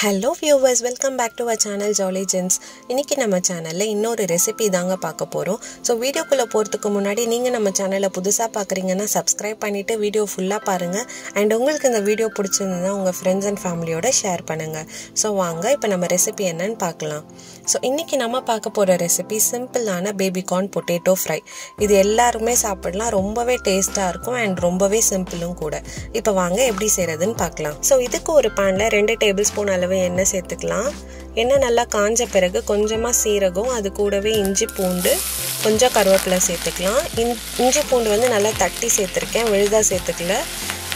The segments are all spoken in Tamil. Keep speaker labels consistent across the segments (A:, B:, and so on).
A: Hello viewers, welcome back to our channel Jolly Genz. இன்னைக்கு நம்ம சேனல்ல இன்னொரு ரெசிபி தாங்க பார்க்க போறோம். சோ வீடியோக்குள்ள போறதுக்கு முன்னாடி நீங்க நம்ம சேனலை புதுசா பார்க்கறீங்கன்னா Subscribe பண்ணிட்டு வீடியோ ஃபுல்லா பாருங்க and உங்களுக்கு இந்த வீடியோ பிடிச்சிருந்தா உங்க friends and familyயோட ஷேர் பண்ணுங்க. சோ வாங்க இப்போ நம்ம ரெசிபி என்னன்னு பார்க்கலாம். சோ இன்னைக்கு நம்ம பார்க்க போற ரெசிபி சிம்பிளான பேபி கார்ன் பொட்டேட்டோ ஃப்ரை. இது எல்லாரும் சாப்பிடலாம், ரொம்பவே டேஸ்டா இருக்கும் and ரொம்பவே சிம்பிளும் கூட. இப்போ வாங்க எப்படி செய்யறதுன்னு பார்க்கலாம். சோ இதுக்கு ஒரு panல 2 டேபிள்ஸ்பூன் அளவு எண்ணெய் சேர்த்துக்கலாம். எண்ணெய் நல்லா காஞ்ச பிறகு கொஞ்சமா சீரகம், அது கூடவே இஞ்சி பூண்டு, கொஞ்சம் கருவேப்பிலை சேர்த்துக்கலாம். இஞ்சி பூண்டு வந்து நல்லா தட்டி சேர்த்துருக்கேன், விழுதா சேர்த்துக்கல,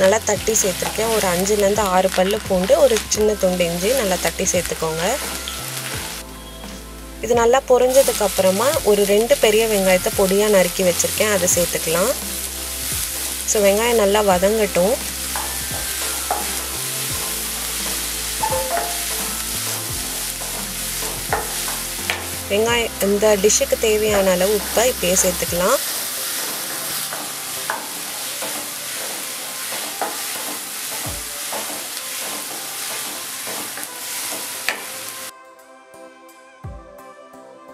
A: நல்லா தட்டி சேர்த்துருக்கேன். ஒரு 5ல இருந்து 6 பல்லு பூண்டு, ஒரு சின்ன துண்டு இஞ்சி நல்லா தட்டி சேர்த்துக்கோங்க. இது நல்லா பொரிஞ்சதுக்கு அப்புறமா ஒரு 2 பெரிய வெங்காயத்தை பொடியா நறுக்கி வச்சிருக்கேன், அதை சேர்த்துக்கலாம். ஸோ வெங்காயம் நல்லா வதங்கட்டும். வெங்காயம் இந்த டிஷ்ஷுக்கு தேவையான அளவு உப்பை இப்பயே சேர்த்துக்கலாம்.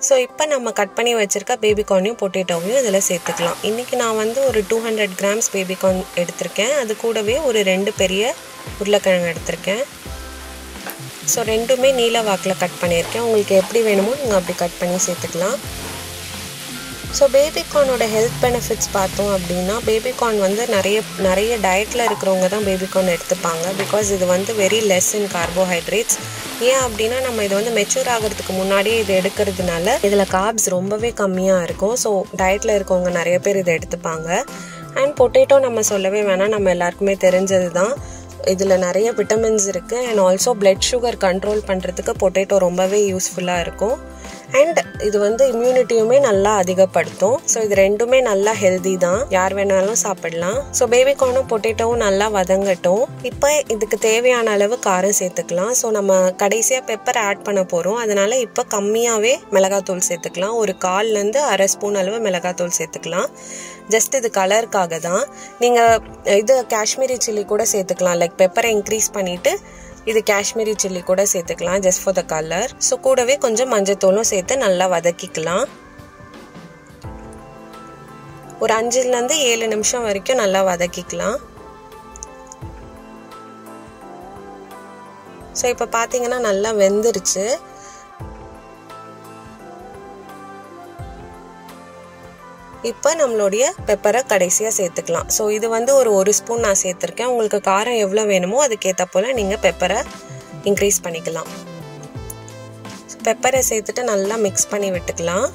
A: ஸோ இப்போ நம்ம கட் பண்ணி வச்சுருக்க பேபி கார்னையும் பொட்டேட்டோவையும் இதில் சேர்த்துக்கலாம். இன்றைக்கி நான் வந்து ஒரு 200 கிராம்ஸ் பேபி கார்ன் எடுத்திருக்கேன். அது கூடவே ஒரு 2 பெரிய உருளைக்கிழங்கு எடுத்திருக்கேன். ஸோ ரெண்டுமே நீல வாக்கில் கட் பண்ணியிருக்கேன். உங்களுக்கு எப்படி வேணுமோ நீங்கள் அப்படி கட் பண்ணி சேர்த்துக்கலாம். ஸோ பேபி கார்னோட ஹெல்த் பெனிஃபிட்ஸ் பார்த்தோம் அப்படின்னா, பேபி கார்ன் வந்து நிறைய டயட்டில் இருக்கிறவங்க தான் பேபி கார்ன் எடுத்துப்பாங்க. பிகாஸ் இது வந்து வெரி லெஸ் இன் கார்போஹைட்ரேட்ஸ். ஏன் அப்படின்னா நம்ம இது வந்து மெச்சூர் ஆகிறதுக்கு முன்னாடியே இது எடுக்கிறதுனால இதில் கார்ப்ஸ் ரொம்பவே கம்மியாக இருக்கும். ஸோ டயட்டில் இருக்கவங்க நிறைய பேர் இதை எடுத்துப்பாங்க. அண்ட் பொட்டேட்டோ நம்ம சொல்லவே வேணாம், நம்ம எல்லாருக்குமே தெரிஞ்சது தான். இதில் நிறைய விட்டமின்ஸ் இருக்குது and also blood sugar control பண்ணுறதுக்கு பொட்டேட்டோ ரொம்பவே யூஸ்ஃபுல்லாக இருக்கும். அண்ட் இது வந்து இம்யூனிட்டியுமே நல்லா அதிகப்படுத்தும். ஸோ இது ரெண்டுமே நல்லா ஹெல்தி தான், யார் வேணாலும் சாப்பிடலாம். ஸோ பேபி கார்னும் பொட்டேட்டோவும் நல்லா வதங்கட்டும். இப்போ இதுக்கு தேவையான அளவு காரம் சேர்த்துக்கலாம். ஸோ நம்ம கடைசியாக பெப்பர் ஆட் பண்ண போகிறோம், அதனால இப்போ கம்மியாகவே மிளகாத்தூள் சேர்த்துக்கலாம். ஒரு 1/4லேருந்து 1/2 ஸ்பூன் அளவு மிளகாத்தூள் சேர்த்துக்கலாம். ஜஸ்ட் இது கலருக்காக தான். நீங்கள் இது காஷ்மீரி சில்லி கூட சேர்த்துக்கலாம். லைக் பெப்பரை இன்க்ரீஸ் பண்ணிவிட்டு இது காஷ்மீரி சில்லி கூட சேர்த்துக்கலாம், just for the colour. So கூடவே கொஞ்சம் மஞ்சத்தூளும் சேர்த்து நல்லா வதக்கிக்கலாம். ஒரு 5லேருந்து 7 நிமிஷம் வரைக்கும் நல்லா வதக்கிக்கலாம். ஸோ இப்போ பார்த்தீங்கன்னா நல்லா வெந்துருச்சு. இப்போ நம்மளுடைய பெப்பரை கடைசியாக சேர்த்துக்கலாம். ஸோ இது வந்து ஒரு 1 ஸ்பூன் நான் சேர்த்துருக்கேன். உங்களுக்கு காரம் எவ்வளோ வேணுமோ அதுக்கேற்ற போல் நீங்கள் பெப்பரை இன்க்ரீஸ் பண்ணிக்கலாம். பெப்பரை சேர்த்துட்டு நல்லா மிக்ஸ் பண்ணி விட்டுக்கலாம்.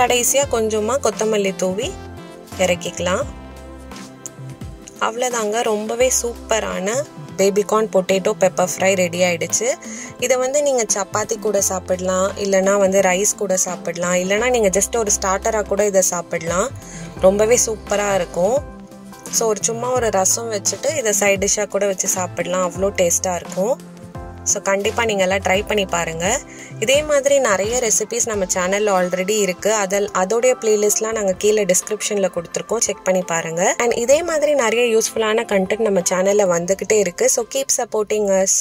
A: கடைசியாக கொஞ்சமாக கொத்தமல்லி தூவி இறக்கிக்கலாம். அவ்வளோதாங்க, ரொம்பவே சூப்பரான baby corn potato pepper fry ready ஆகிடுச்சு. இதை வந்து நீங்கள் சப்பாத்தி கூட சாப்பிடலாம், இல்லைனா வந்து ரைஸ் கூட சாப்பிடலாம், இல்லைனா நீங்கள் ஜஸ்ட் ஒரு ஸ்டார்டராக கூட இதை சாப்பிடலாம். ரொம்பவே சூப்பராக இருக்கும். ஸோ சும்மா ஒரு ரசம் வச்சுட்டு இதை சைட் டிஷ்ஷாக கூட வச்சு சாப்பிடலாம், அவ்வளோ டேஸ்ட்டாக இருக்கும். ஸோ கண்டிப்பாக நீங்கள் எல்லாம் ட்ரை பண்ணி பாருங்கள். இதே மாதிரி நிறைய ரெசிபிஸ் நம்ம சேனலில் ஆல்ரெடி இருக்குது. அதோடைய பிளேலிஸ்ட்லாம் நாங்கள் கீழே டிஸ்கிரிப்ஷனில் கொடுத்துருக்கோம், செக் பண்ணி பாருங்கள். அண்ட் இதே மாதிரி நிறைய யூஸ்ஃபுல்லான கண்டென்ட் நம்ம சேனலில் வந்துக்கிட்டே இருக்குது. So keep supporting us.